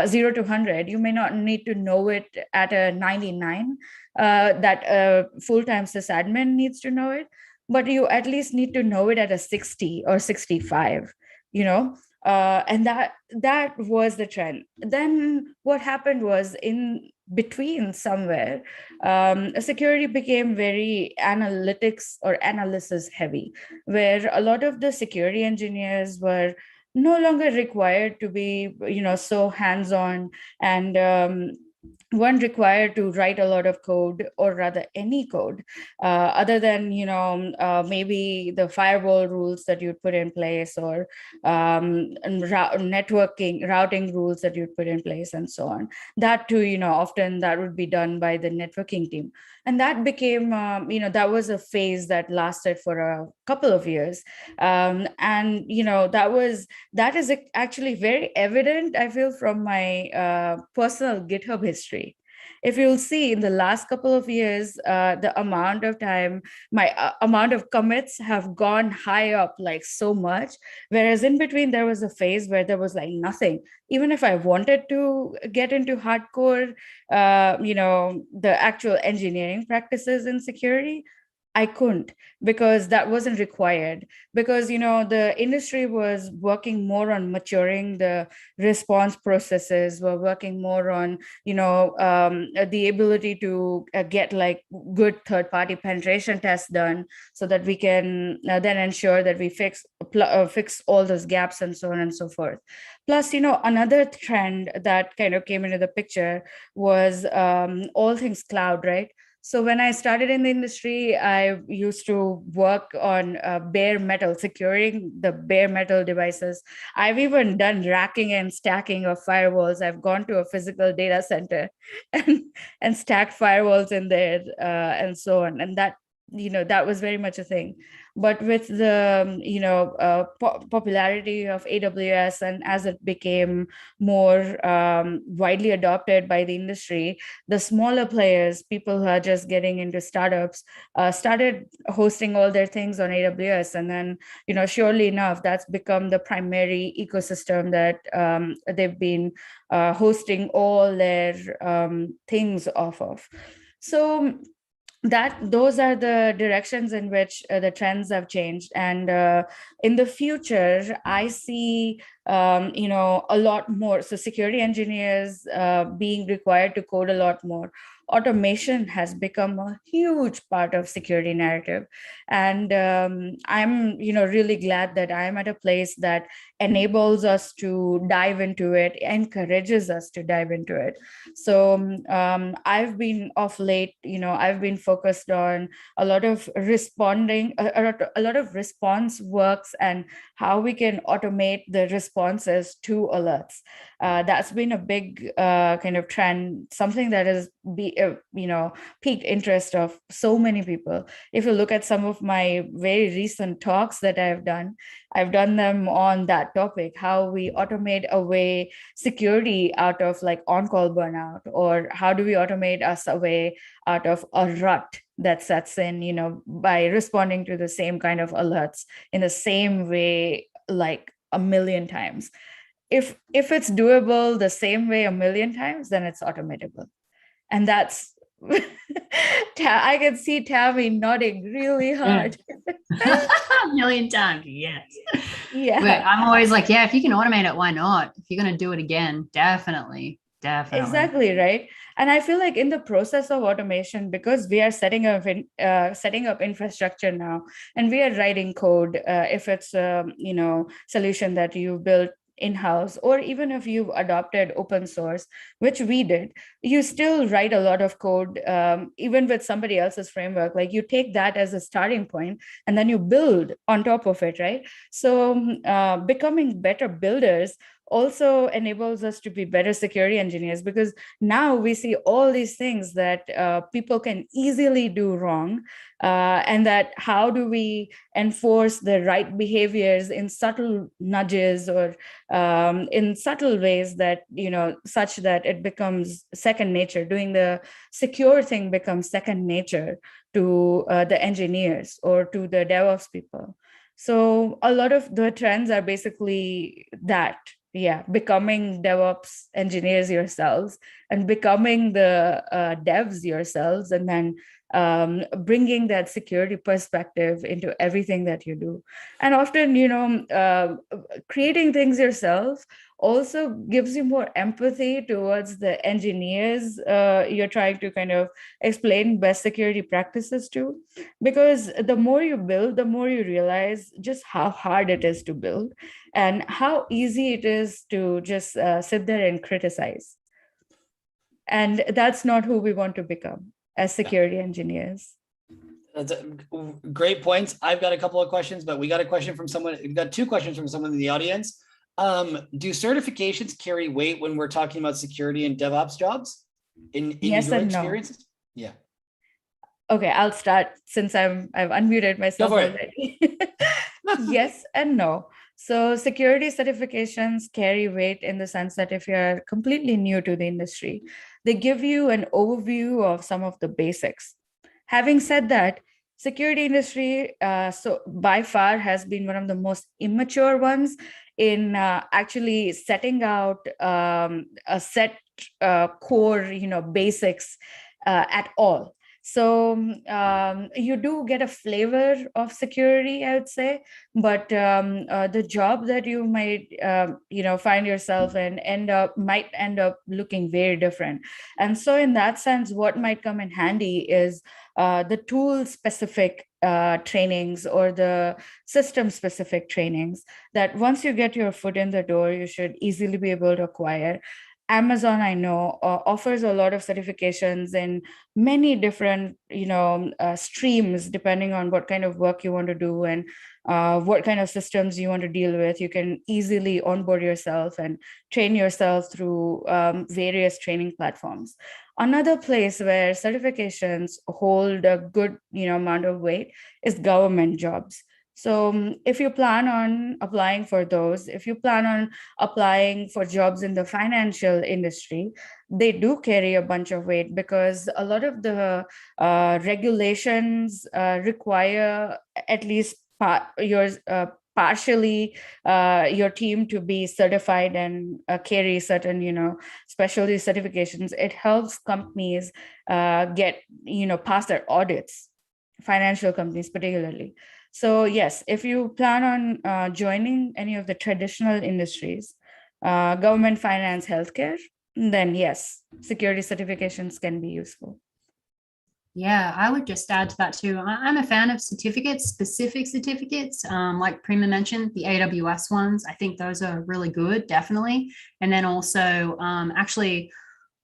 0 to 100. You may not need to know it at a 99 that a full-time sysadmin needs to know it, but you at least need to know it at a 60 or 65, and that was the trend. Then what happened was, in between somewhere, security became very analytics or analysis heavy, where a lot of the security engineers were no longer required to be so hands-on, and weren't required to write a lot of code, or rather any code, other than maybe the firewall rules that you'd put in place, or routing rules that you'd put in place, and so on. That too, often that would be done by the networking team. And that became that was a phase that lasted for a couple of years, and that is actually very evident, I feel, from my personal GitHub history. If you'll see, in the last couple of years, the amount of time, my amount of commits have gone high up, like so much, whereas in between there was a phase where there was like nothing. Even if I wanted to get into hardcore the actual engineering practices in security, I couldn't, because that wasn't required, because the industry was working more on maturing the response processes, we're working more on the ability to get like good third-party penetration tests done, so that we can then ensure that we fix all those gaps, and so on and so forth. Plus, another trend that kind of came into the picture was all things cloud, right? So when I started in the industry, I used to work on bare metal, securing the bare metal devices. I've even done racking and stacking of firewalls. I've gone to a physical data center and stacked firewalls in there, and so on. And that was very much a thing. But with the popularity of AWS, and as it became more widely adopted by the industry, the smaller players, people who are just getting into startups, started hosting all their things on AWS. And then surely enough, that's become the primary ecosystem that they've been hosting all their things off of. So those are the directions in which the trends have changed. And in the future, I see a lot more. So security engineers being required to code a lot more, automation has become a huge part of security narrative. And I'm, really glad that I'm at a place that enables us to dive into it, encourages us to dive into it. So I've been of late, I've been focused on a lot of responding, a lot of response works and how we can automate the responses to alerts. That's been a big kind of trend, something that has piqued interest of so many people. If you look at some of my very recent talks that I've done them on that topic, how we automate away security out of like on-call burnout, or how do we automate us away out of a rut that sets in, by responding to the same kind of alerts in the same way, like a million times. If it's doable the same way a million times, then it's automatable. And that's I can see Tammy nodding really hard. A million times, yes. Yeah. But I'm always like, yeah, if you can automate it, why not? If you're going to do it again, definitely. Exactly, right. And I feel like in the process of automation, because we are setting up infrastructure now, and we are writing code, if it's a solution that you built in-house, or even if you've adopted open source, which we did, you still write a lot of code, even with somebody else's framework. Like you take that as a starting point and then you build on top of it, right? So becoming better builders also enables us to be better security engineers, because now we see all these things that people can easily do wrong, and that how do we enforce the right behaviors in subtle nudges, or in subtle ways that, such that it becomes second nature. Doing the secure thing becomes second nature to the engineers or to the DevOps people. So a lot of the trends are basically that. Yeah, becoming DevOps engineers yourselves and becoming the devs yourselves, and then bringing that security perspective into everything that you do. And often, creating things yourself also gives you more empathy towards the engineers you're trying to kind of explain best security practices to. Because the more you build, the more you realize just how hard it is to build and how easy it is to just sit there and criticize. And that's not who we want to become as security engineers. That's great points. I've got a couple of questions, but we got a question from someone. We've got two questions from someone in the audience. Do certifications carry weight when we're talking about security and DevOps jobs? In yes your and experiences? No. Yeah. Okay, I'll start since I've unmuted myself already. Yes and no. So security certifications carry weight in the sense that if you're completely new to the industry, they give you an overview of some of the basics. Having said that, security industry so by far has been one of the most immature ones in actually setting out a set core basics at all. So you do get a flavor of security, I would say, but the job that you might find yourself in might end up looking very different. And so in that sense, what might come in handy is the tool specific trainings or the system specific trainings that once you get your foot in the door, you should easily be able to acquire. Amazon, I know, offers a lot of certifications in many different, streams, depending on what kind of work you want to do and what kind of systems you want to deal with. You can easily onboard yourself and train yourself through various training platforms. Another place where certifications hold a good, amount of weight is government jobs. So if you plan on applying for those, if you plan on applying for jobs in the financial industry, they do carry a bunch of weight because a lot of the regulations require at least partially your team to be certified and carry certain, specialty certifications. It helps companies get, past their audits, financial companies particularly. So yes, if you plan on joining any of the traditional industries, government, finance, healthcare, then yes, security certifications can be useful. Yeah, I would just add to that too. I'm a fan of certificates, specific certificates, like Prima mentioned, the AWS ones. I think those are really good, definitely. And then also, actually,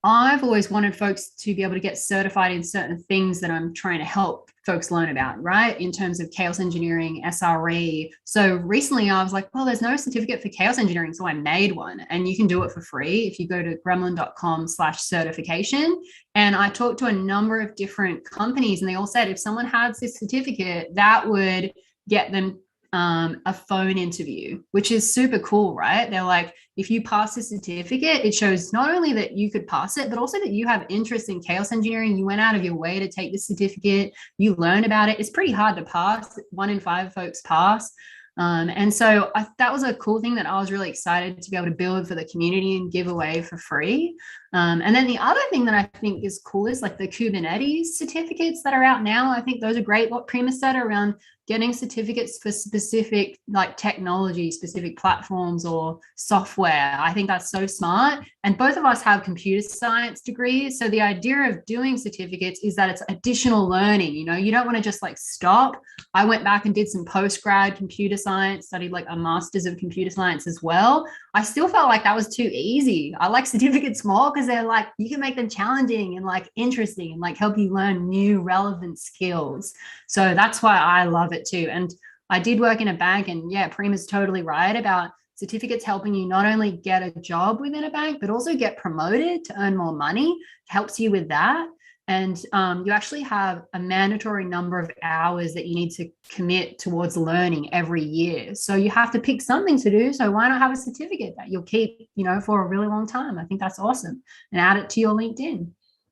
I've always wanted folks to be able to get certified in certain things that I'm trying to help folks learn about, right? In terms of chaos engineering, SRE. So recently I was like, well, there's no certificate for chaos engineering. So I made one, and you can do it for free if you go to gremlin.com/certification. And I talked to a number of different companies, and they all said if someone has this certificate, that would get them a phone interview, which is super cool, right? They're like, if you pass this certificate, it shows not only that you could pass it, but also that you have interest in chaos engineering. You went out of your way to take this certificate. You learn about it. It's pretty hard to pass. 1 in 5 folks pass. And so that was a cool thing that I was really excited to be able to build for the community and give away for free. And then the other thing that I think is cool is like the Kubernetes certificates that are out now. I think those are great. What Prima said around getting certificates for specific like technology, specific platforms or software. I think that's so smart. And both of us have computer science degrees. So the idea of doing certificates is that it's additional learning. You know, you don't want to just like stop. I went back and did some post-grad computer science, studied like a master's of computer science as well. I still felt like that was too easy. I like certificates more because they're like, you can make them challenging and like interesting and like help you learn new relevant skills. So that's why I love it too. And I did work in a bank, and yeah, Prima's totally right about certificates helping you not only get a job within a bank, but also get promoted to earn more money. It helps you with that. And you actually have a mandatory number of hours that you need to commit towards learning every year. So you have to pick something to do. So why not have a certificate that you'll keep, you know, for a really long time? I think that's awesome. And add it to your LinkedIn.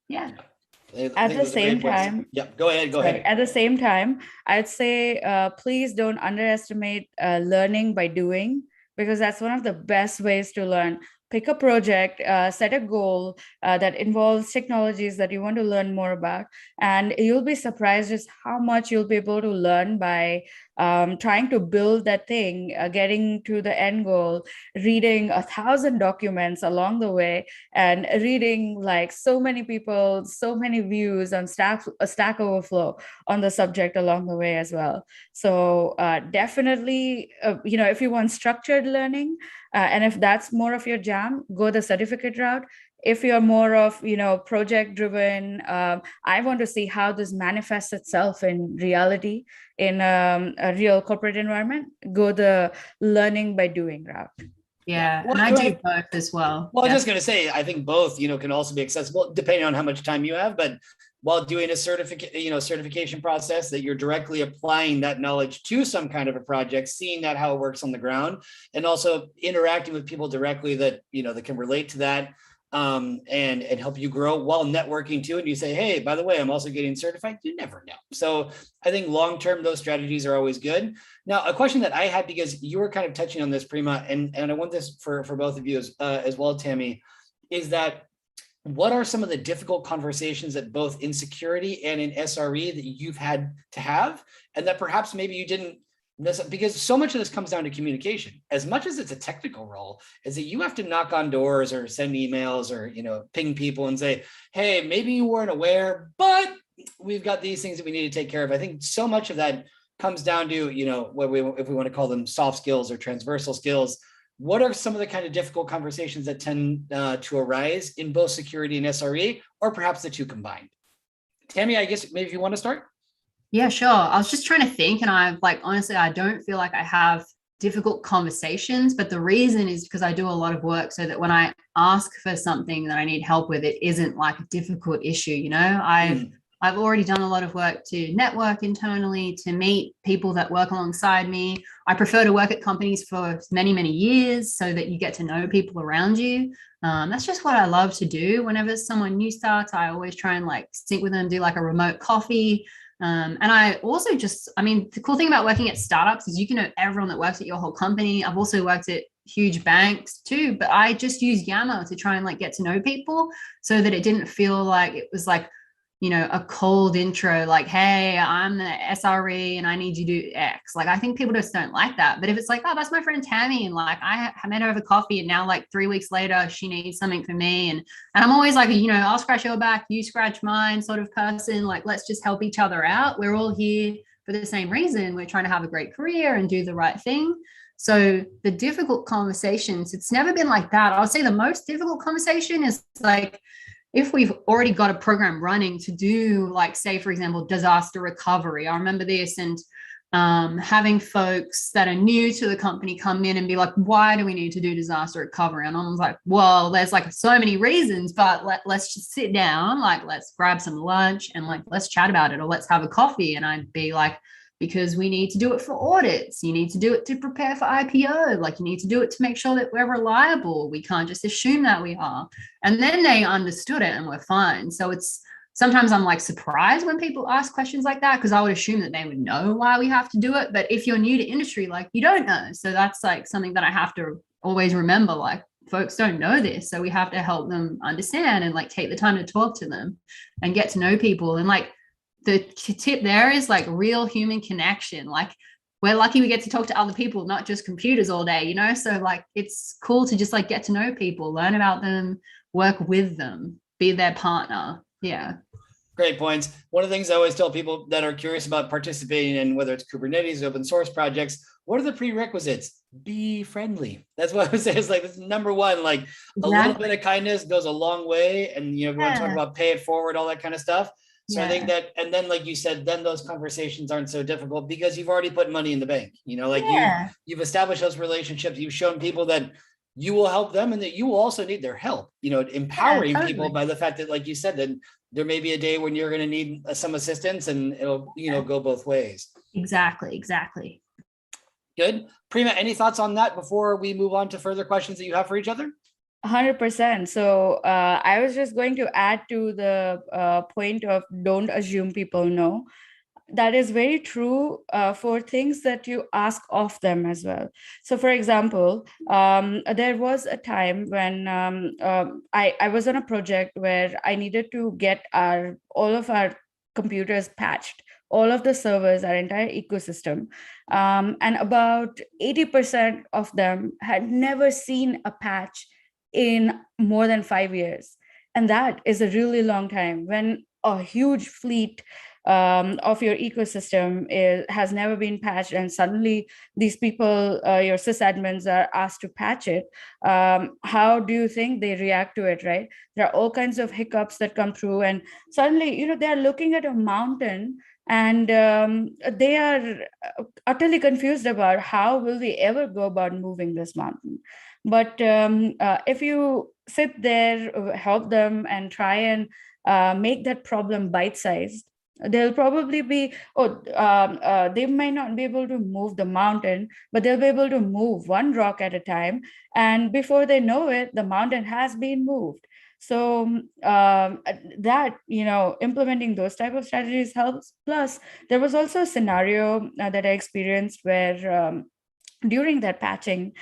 Yeah. At the same time, go ahead. At the same time, I'd say please don't underestimate learning by doing, because that's one of the best ways to learn. Pick a project, set a goal that involves technologies that you want to learn more about, and you'll be surprised just how much you'll be able to learn by trying to build that thing, getting to the end goal, reading 1,000 documents along the way, and reading like so many people, so many views on Stack Overflow on the subject along the way as well. So definitely, if you want structured learning, and if that's more of your jam, go the certificate route. If you're more of, project driven, I want to see how this manifests itself in reality in a real corporate environment, go the learning by doing route. Yeah, and I do both as well. Well, I was just going to say, I think both, can also be accessible depending on how much time you have, but while doing a certification process, that you're directly applying that knowledge to some kind of a project, seeing that how it works on the ground, and also interacting with people directly that, that can relate to that, and help you grow while networking too. And you say, hey, by the way, I'm also getting certified. You never know. So I think long-term, those strategies are always good. Now, a question that I had, because you were kind of touching on this, Prima, and I want this for both of you as well, Tammy, is that what are some of the difficult conversations that both in security and in SRE that you've had to have, and that perhaps maybe you didn't, because so much of this comes down to communication. As much as it's a technical role, is that you have to knock on doors or send emails or, ping people and say, hey, maybe you weren't aware, but we've got these things that we need to take care of. I think so much of that comes down to, if we want to call them soft skills or transversal skills. What are some of the kind of difficult conversations that tend to arise in both security and SRE, or perhaps the two combined? Tammy, I guess maybe if you want to start. Yeah, sure. I was just trying to think, and honestly, I don't feel like I have difficult conversations, but the reason is because I do a lot of work so that when I ask for something that I need help with, it isn't like a difficult issue. I've already done a lot of work to network internally, to meet people that work alongside me. I prefer to work at companies for many, many years so that you get to know people around you. That's just what I love to do. Whenever someone new starts, I always try and sync with them, do like a remote coffee. And I also the cool thing about working at startups is you can know everyone that works at your whole company. I've also worked at huge banks too, but I just use Yammer to try and get to know people so that it didn't feel like it was a cold intro, like, hey, I'm the SRE and I need you to do X. Like, I think people just don't like that. But if it's like, oh, that's my friend Tammy, and like I met her over coffee, and now like 3 weeks later, she needs something for me. And I'm always like, I'll scratch your back, you scratch mine sort of person. Like, let's just help each other out. We're all here for the same reason. We're trying to have a great career and do the right thing. So the difficult conversations, it's never been like that. I would say the most difficult conversation is like, if we've already got a program running to do, like, say, for example, disaster recovery. I remember this, and having folks that are new to the company come in and be like, why do we need to do disaster recovery? And I was like, well, there's like so many reasons, but let's just sit down, like, let's grab some lunch and like, let's chat about it, or let's have a coffee. And I'd be like, because we need to do it for audits. You need to do it to prepare for IPO. Like, you need to do it to make sure that we're reliable. We can't just assume that we are. And then they understood it and we're fine. So it's sometimes I'm like surprised when people ask questions like that, because I would assume that they would know why we have to do it. But if you're new to industry, like, you don't know. So that's like something that I have to always remember, like, folks don't know this. So we have to help them understand and like take the time to talk to them and get to know people. And like, the tip there is like real human connection. Like, we're lucky we get to talk to other people, not just computers all day, so like, it's cool to just like get to know people, learn about them, work with them, be their partner. Yeah. Great points. One of the things I always tell people that are curious about participating in whether it's Kubernetes, open source projects, what are the prerequisites? Be friendly. That's what I would say is like, this is number one, like a little bit of kindness goes a long way. And, we want to talk about pay it forward, all that kind of stuff. So I think that, and then like you said, then those conversations aren't so difficult because you've already put money in the bank, you've established those relationships. You've shown people that you will help them and that you will also need their help, empowering people by the fact that, like you said, that there may be a day when you're going to need some assistance, and it'll, go both ways. Exactly. Good. Prima, any thoughts on that before we move on to further questions that you have for each other? 100%. So I was just going to add to the point of don't assume people know. That is very true for things that you ask of them as well. So for example, there was a time when I was on a project where I needed to get all of our computers patched, all of the servers, our entire ecosystem. And about 80% of them had never seen a patch in more than 5 years. And that is a really long time when a huge fleet of your ecosystem has never been patched, and suddenly these people, your sysadmins, are asked to patch it. How do you think they react to it, right? There are all kinds of hiccups that come through, and suddenly, they're looking at a mountain and they are utterly confused about how will we ever go about moving this mountain. But if you sit there, help them, and try and make that problem bite-sized, they'll probably be, they might not be able to move the mountain, but they'll be able to move one rock at a time. And before they know it, the mountain has been moved. So that, implementing those type of strategies helps. Plus, there was also a scenario that I experienced where during that patching,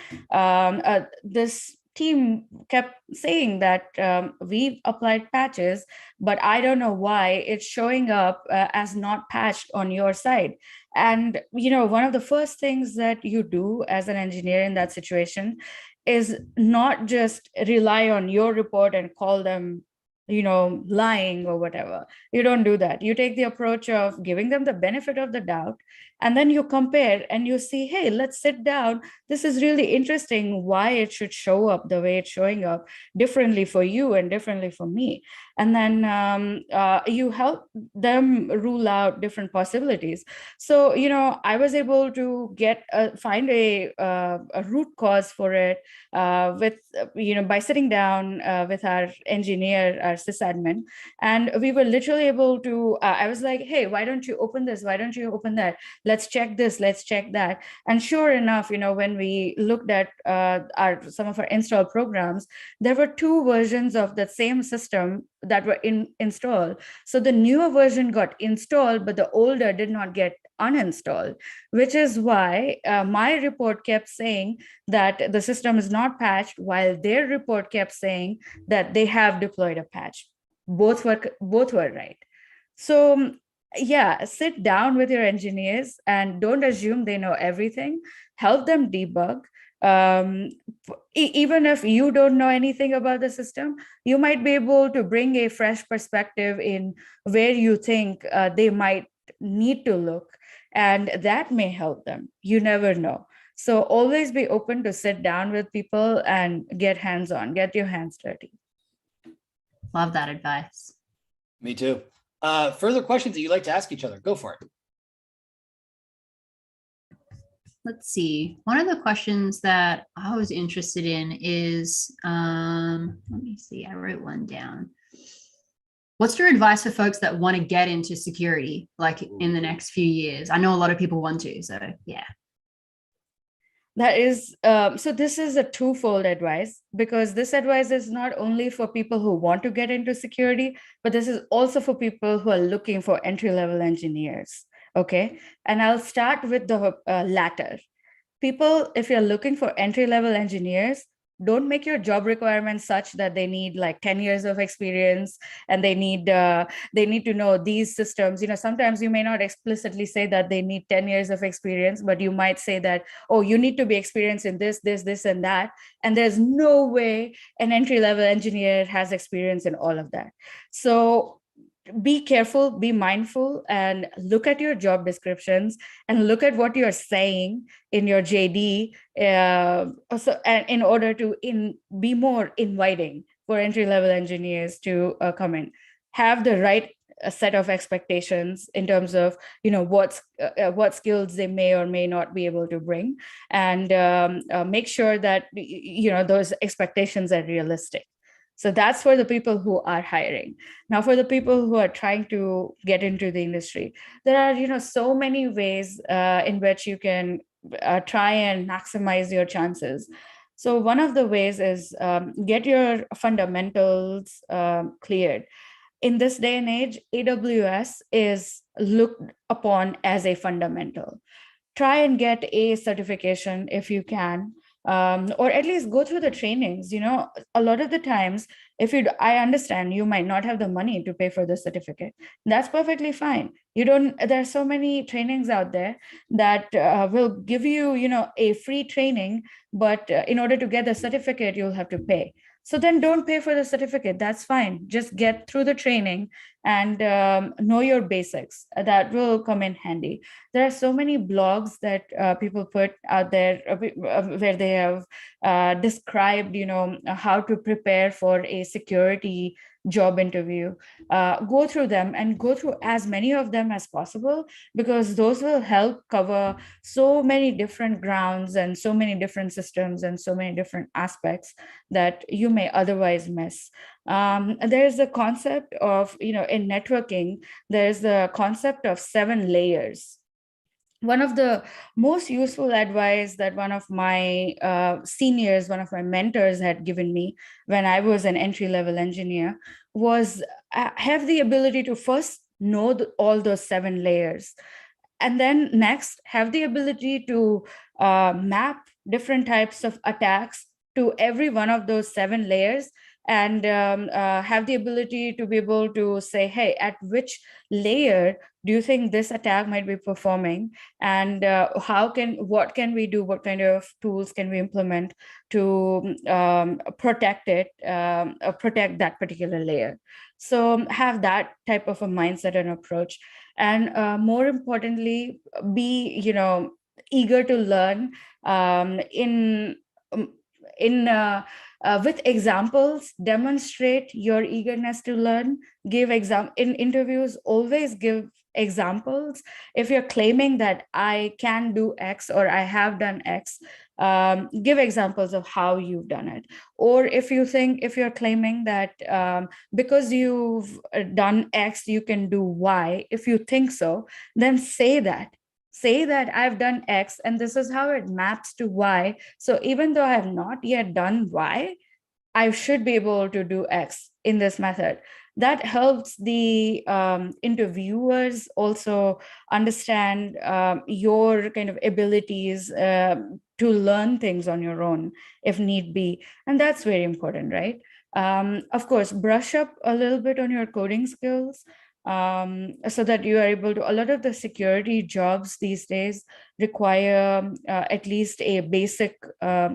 this team kept saying that we've applied patches, but I don't know why it's showing up as not patched on your side. And, one of the first things that you do as an engineer in that situation is not just rely on your report and call them lying or whatever. You don't do that. You take the approach of giving them the benefit of the doubt, and then you compare and you see, hey, let's sit down. This is really interesting why it should show up the way it's showing up, differently for you and differently for me. And then you help them rule out different possibilities. So, I was able to find a root cause for it by sitting down with our engineer, our sysadmin, and we were literally able to, I was like, hey, why don't you open this? Why don't you open that? Let's check this, let's check that. And sure enough, when we looked at some of our install programs, there were 2 versions of the same system that were installed. So the newer version got installed, but the older did not get uninstalled, which is why my report kept saying that the system is not patched, while their report kept saying that they have deployed a patch. Both were right. So yeah, sit down with your engineers and don't assume they know everything. Help them debug. Even if you don't know anything about the system, you might be able to bring a fresh perspective in where you think they might need to look, and that may help them. You never know. So always be open to sit down with people and get hands-on, get your hands dirty. Love that advice. Me too. Further questions that you'd like to ask each other? Go for it. Let's see. One of the questions that I was interested in is, let me see, I wrote one down. What's your advice for folks that want to get into security, like in the next few years? I know a lot of people want to, so yeah. That is, so this is a twofold advice, because this advice is not only for people who want to get into security, but this is also for people who are looking for entry-level engineers. Okay, and I'll start with the latter. People, if you're looking for entry-level engineers, don't make your job requirements such that they need like 10 years of experience and they need to know these systems. Sometimes you may not explicitly say that they need 10 years of experience, but you might say that, oh, you need to be experienced in this, and that. And there's no way an entry-level engineer has experience in all of that. So be careful, be mindful, and look at your job descriptions and look at what you're saying in your JD, and in order to be more inviting for entry-level engineers to come in. Have the right set of expectations in terms of what skills they may or may not be able to bring, and make sure that those expectations are realistic. So that's for the people who are hiring. Now, for the people who are trying to get into the industry, there are so many ways in which you can try and maximize your chances. So one of the ways is get your fundamentals cleared. In this day and age, AWS is looked upon as a fundamental. Try and get a certification if you can. Or at least go through the trainings. A lot of the times, I understand you might not have the money to pay for the certificate. That's perfectly fine. There are so many trainings out there that will give you, a free training, but in order to get the certificate, you'll have to pay. So then don't pay for the certificate. That's fine. Just get through the training and know your basics. That will come in handy. There are so many blogs that people put out there where they have described, how to prepare for a security job interview. Go through them and go through as many of them as possible, because those will help cover so many different grounds and so many different systems and so many different aspects that you may otherwise miss. There's a concept of, in networking, there's the concept of 7 layers. One of the most useful advice that one of my seniors, one of my mentors had given me when I was an entry-level engineer was have the ability to first know all those 7 layers. And then next, have the ability to map different types of attacks to every one of those 7 layers, and have the ability to be able to say, hey, at which layer do you think this attack might be performing, and what can we do, what kind of tools can we implement to protect that particular layer. So have that type of a mindset and approach, and more importantly, be eager to learn with examples. Demonstrate your eagerness to learn. In interviews, always give examples. If you're claiming that I can do X or I have done X, give examples of how you've done it. Or if you're claiming that because you've done X, you can do Y, if you think so, then say that I've done X and this is how it maps to Y. So even though I have not yet done Y, I should be able to do X in this method. That helps the interviewers also understand your kind of abilities to learn things on your own if need be. And that's very important, right? Of course, brush up a little bit on your coding skills. so that you are able to, a lot of the security jobs these days require at least a basic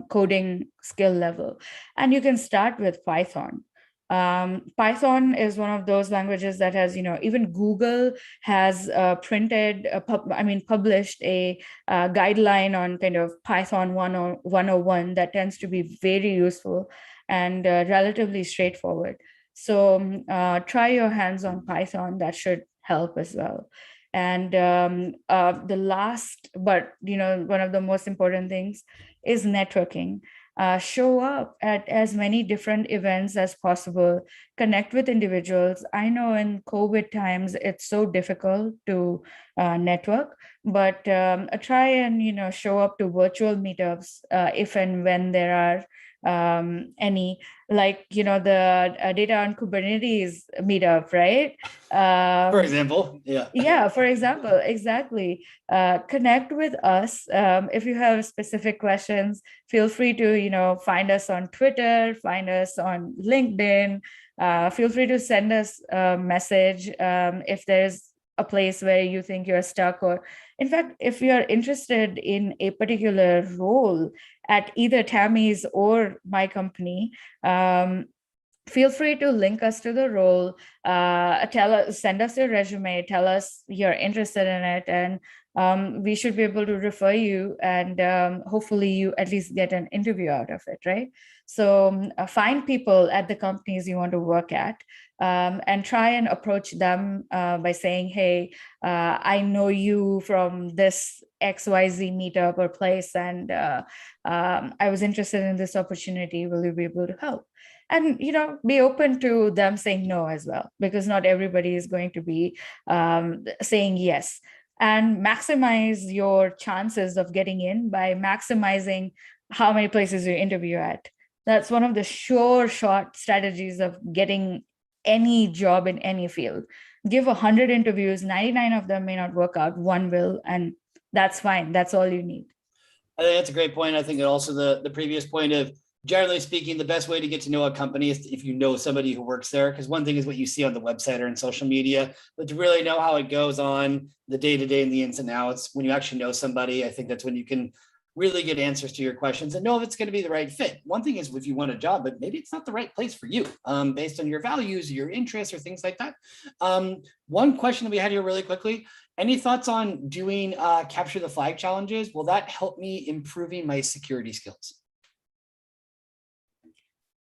coding skill level. And you can start with Python. Python is one of those languages that has, even Google has published a guideline on kind of Python 101 that tends to be very useful and relatively straightforward. So try your hands on Python. That should help as well. And the last, but one of the most important things is networking. Show up at as many different events as possible, connect with individuals. I know in COVID times, it's so difficult to network, but try and, show up to virtual meetups if and when there are any, like, the data on Kubernetes meetup, right? For example, yeah. Yeah, for example, exactly. Connect with us. If you have specific questions, feel free to, find us on Twitter, find us on LinkedIn. Feel free to send us a message if there's a place where you think you're stuck, or in fact, if you're interested in a particular role at either Tammy's or my company, feel free to link us to the role, send us your resume, tell us you're interested in it, and we should be able to refer you, and hopefully you at least get an interview out of it, right? So find people at the companies you want to work at, and try and approach them by saying, hey, I know you from this XYZ meetup or place, and I was interested in this opportunity. Will you be able to help? And be open to them saying no as well, because not everybody is going to be saying yes. And maximize your chances of getting in by maximizing how many places you interview at. That's one of the sure shot strategies of getting any job in any field. Give 100 interviews, 99 of them may not work out, one will, and that's fine. That's all you need. I think that's a great point. I think that also the previous point of, generally speaking, the best way to get to know a company is if you know somebody who works there, because one thing is what you see on the website or in social media, but to really know how it goes on the day-to-day and the ins and outs, when you actually know somebody, I think that's when you can really get answers to your questions and know if it's going to be the right fit. One thing is if you want a job, but maybe it's not the right place for you based on your values, your interests, or things like that. One question that we had here really quickly, any thoughts on doing capture the flag challenges? Will that help me improving my security skills?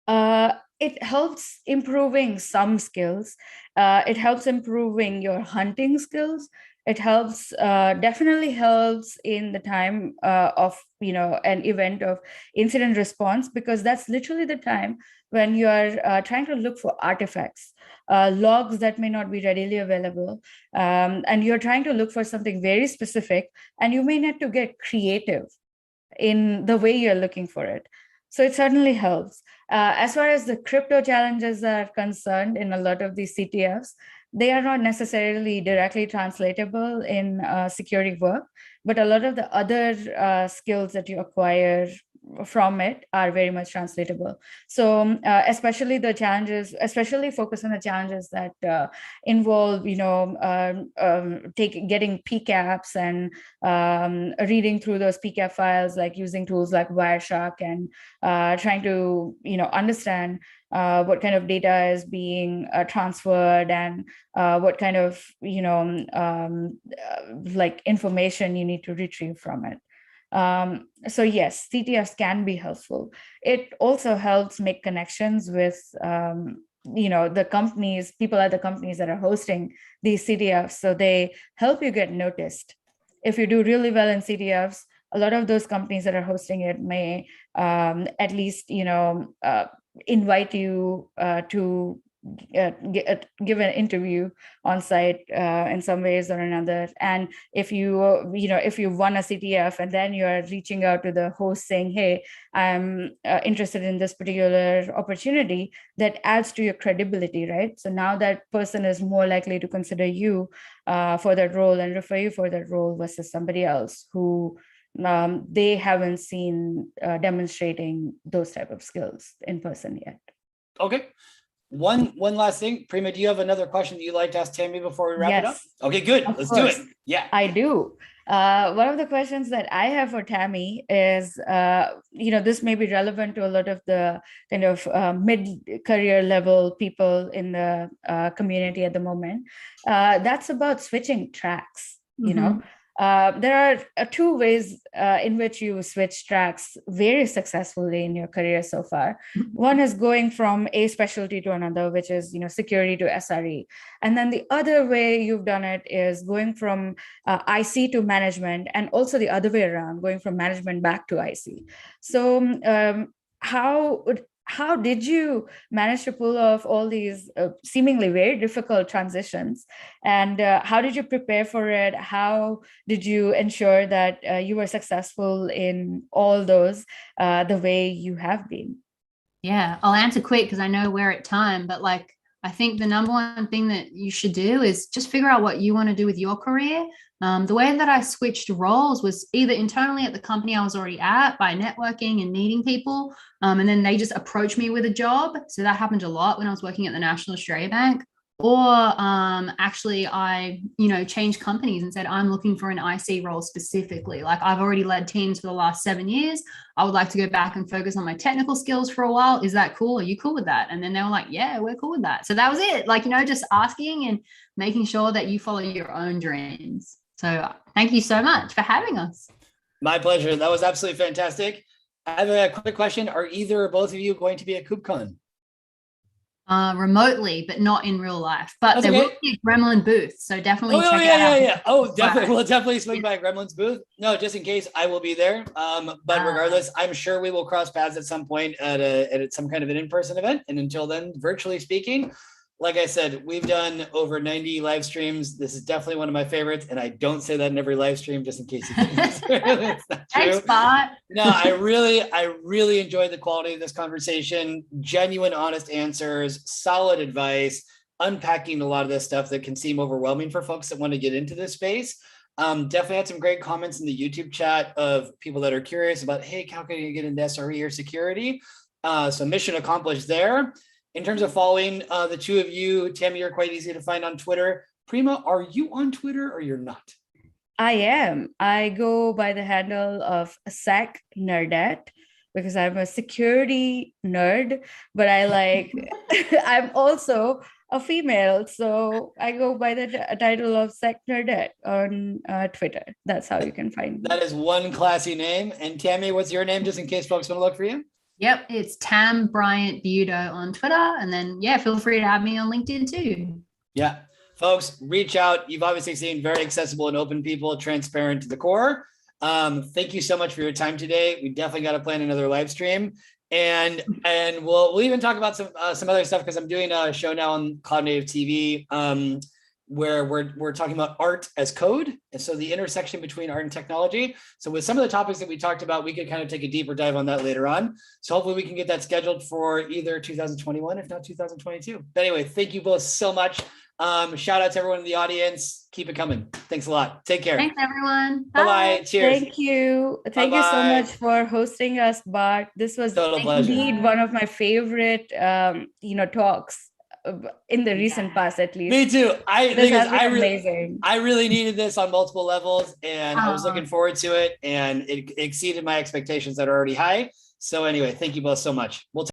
It helps improving some skills. It helps improving your hunting skills. It helps, definitely helps in the time of, an event of incident response, because that's literally the time when you are trying to look for artifacts, logs that may not be readily available. And you're trying to look for something very specific, and you may need to get creative in the way you're looking for it. So it certainly helps. As far as the crypto challenges are concerned, in a lot of these CTFs, they are not necessarily directly translatable in security work, but a lot of the other skills that you acquire from it are very much translatable. So especially the challenges, especially focus on the challenges that involve, getting PCAPs and reading through those PCAP files, like using tools like Wireshark, and trying to, understand what kind of data is being transferred, and what kind of, like information you need to retrieve from it. So yes, CTFs can be helpful. It also helps make connections with, the companies, people at the companies that are hosting these CTFs. So they help you get noticed. If you do really well in CTFs, a lot of those companies that are hosting it may at least, invite you to give an interview on site in some ways or another. And if you won a CTF and then you are reaching out to the host saying, hey, I'm interested in this particular opportunity, that adds to your credibility, right? So now that person is more likely to consider you for that role and refer you for that role versus somebody else who they haven't seen demonstrating those type of skills in person yet. Okay. One last thing, Prima, do you have another question that you'd like to ask Tammy before we wrap it up? Yes, Okay, good. of Let's course. do it. Yeah. I do. One of the questions that I have for Tammy is, this may be relevant to a lot of the kind of mid-career level people in the community at the moment. That's about switching tracks, you know. There are two ways in which you switch tracks very successfully in your career so far. One is going from a specialty to another, which is, security to SRE. And then the other way you've done it is going from IC to management, and also the other way around, going from management back to IC. So how did you manage to pull off all these seemingly very difficult transitions? And how did you prepare for it? How did you ensure that you were successful in all those the way you have been? Yeah, I'll answer quick because I know we're at time, but I think the number one thing that you should do is just figure out what you want to do with your career. The way that I switched roles was either internally at the company I was already at by networking and meeting people, and then they just approached me with a job. So that happened a lot when I was working at the National Australia Bank. Or actually I, changed companies and said, I'm looking for an IC role specifically. Like I've already led teams for the last 7 years. I would like to go back and focus on my technical skills for a while. Is that cool? Are you cool with that? And then they were like, yeah, we're cool with that. So that was it. Just asking and making sure that you follow your own dreams. So thank you so much for having us. My pleasure. That was absolutely fantastic. I have a quick question. Are either or both of you going to be at KubeCon? Remotely, but not in real life. But there will be a Gremlin booth, so definitely check it out. Yeah. Oh, definitely. We'll definitely swing by Gremlin's booth. No, just in case, I will be there. But regardless, I'm sure we will cross paths at some point at some kind of an in-person event. And until then, virtually speaking, like I said, we've done over 90 live streams. This is definitely one of my favorites. And I don't say that in every live stream, just in case you think it's not true. Thanks, Bart. No, I really enjoyed the quality of this conversation. Genuine, honest answers, solid advice, unpacking a lot of this stuff that can seem overwhelming for folks that want to get into this space. Definitely had some great comments in the YouTube chat of people that are curious about, hey, how can you get into SRE or security? So mission accomplished there. In terms of following the two of you, Tammy, you're quite easy to find on Twitter. Prima, are you on Twitter or you're not? I am. I go by the handle of Sec Nerdette because I'm a security nerd, but I'm also a female. So I go by the title of Sec Nerdette on Twitter. That's how you can find me. That is one classy name. And Tammy, what's your name, just in case folks want to look for you? Yep, it's Tammy Bryant Butow on Twitter. And then, feel free to add me on LinkedIn too. Yeah, folks, reach out. You've obviously seen very accessible and open people, transparent to the core. Thank you so much for your time today. We definitely got to plan another live stream. And we'll even talk about some other stuff because I'm doing a show now on Cloud Native TV where we're talking about art as code. And so the intersection between art and technology. So with some of the topics that we talked about, we could kind of take a deeper dive on that later on. So hopefully we can get that scheduled for either 2021, if not 2022. But anyway, thank you both so much. Shout out to everyone in the audience. Keep it coming. Thanks a lot. Take care. Thanks, everyone. Bye-bye. Cheers. Thank you. Thank you so much for hosting us, Bart. This was indeed one of my favorite, talks in the recent past, at least. Me too. I really needed this on multiple levels, and I was looking forward to it, and it exceeded my expectations that are already high. So anyway, thank you both so much. We'll